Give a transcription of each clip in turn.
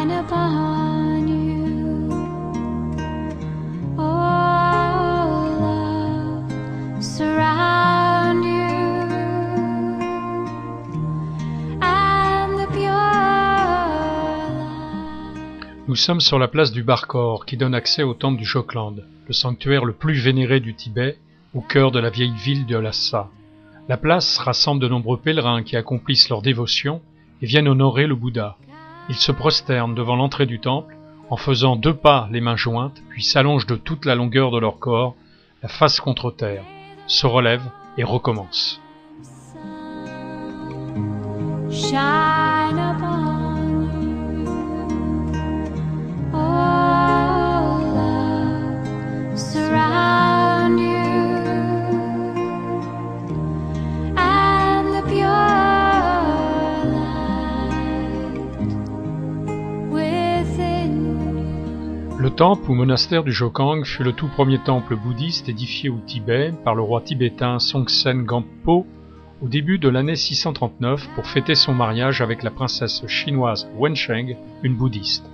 shine upon you. Oh, love, surround you, and the pure light. Nous sommes sur la place du Barkor qui donne accès au temple du Jokland, le sanctuaire le plus vénéré du Tibet, au cœur de la vieille ville de Lhasa. La place rassemble de nombreux pèlerins qui accomplissent leur dévotion et viennent honorer le Bouddha. Ils se prosternent devant l'entrée du temple en faisant 2 pas les mains jointes, puis s'allongent de toute la longueur de leur corps, la face contre terre, se relèvent et recommencent. Shine upon you. Oh, love, surround you, and the pure light within you. Le temple ou monastère du Jokang fut le tout premier temple bouddhiste édifié au Tibet par le roi tibétain Songtsen Gampo au début de l'année 639 pour fêter son mariage avec la princesse chinoise Wensheng, une bouddhiste.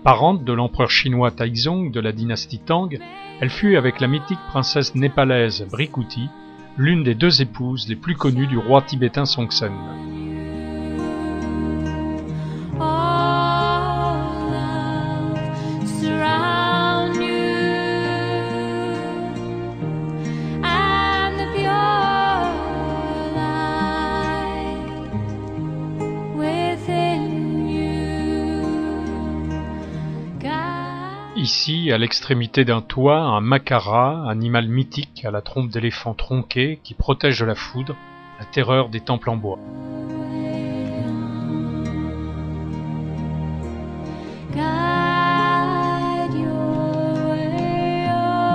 Parente de l'empereur chinois Taizong de la dynastie Tang, elle fut avec la mythique princesse népalaise Brikuti, l'une des 2 épouses les plus connues du roi tibétain Songtsen. Oh, love, surround you, and the pure light within you. God. Ici, à l'extrémité d'un toit, un makara, animal mythique à la trompe d'éléphant tronquée qui protège de la foudre, la terreur des temples en bois. Guide your way on.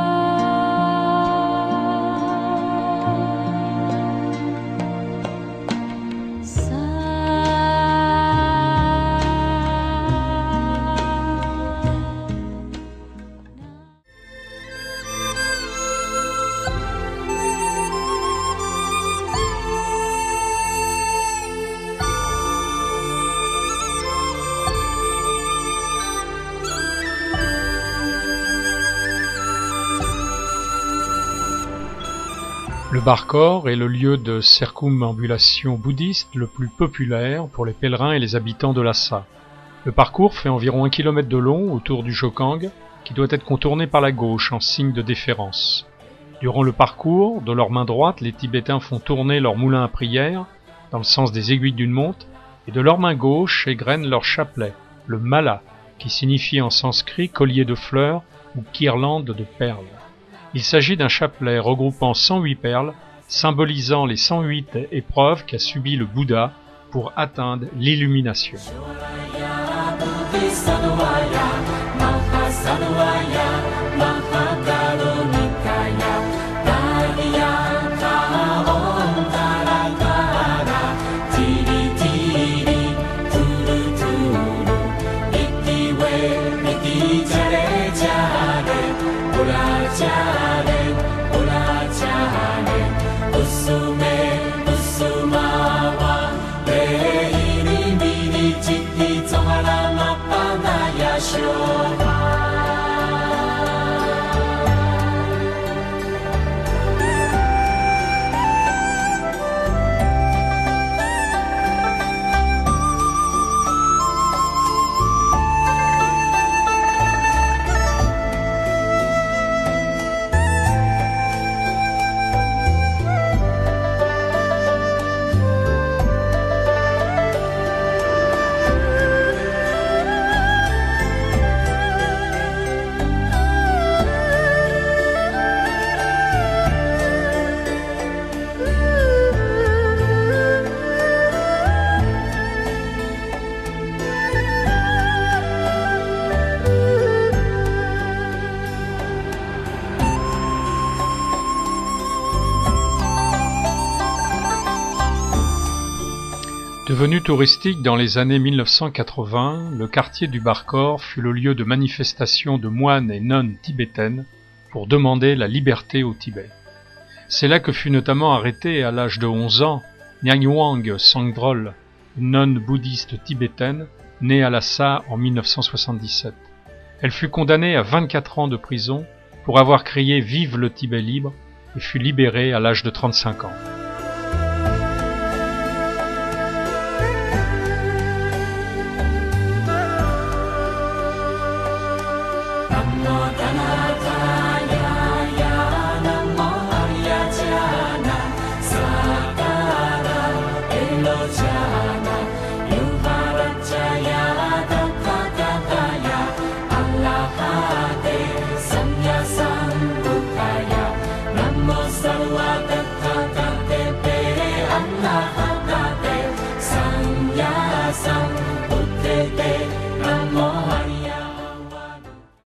Sun. Le Barkor est le lieu de circumambulation bouddhiste le plus populaire pour les pèlerins et les habitants de Lhasa. Le parcours fait environ 1 km de long autour du Jokang, qui doit être contourné par la gauche en signe de déférence. Durant le parcours, de leur main droite, les Tibétains font tourner leur moulin à prière dans le sens des aiguilles d'une montre, et de leur main gauche égrènent leur chapelet, le mala, qui signifie en sanskrit collier de fleurs ou guirlande de perles. Il s'agit d'un chapelet regroupant 108 perles, symbolisant les 108 épreuves qu'a subies le Bouddha pour atteindre l'illumination. Devenu touristique dans les années 1980, le quartier du Barkor fut le lieu de manifestations de moines et nonnes tibétaines pour demander la liberté au Tibet. C'est là que fut notamment arrêtée à l'âge de 11 ans Nyangwang Sangdrol, une nonne bouddhiste tibétaine née à Lhasa en 1977. Elle fut condamnée à 24 ans de prison pour avoir crié « Vive le Tibet libre » et fut libérée à l'âge de 35 ans. Sangha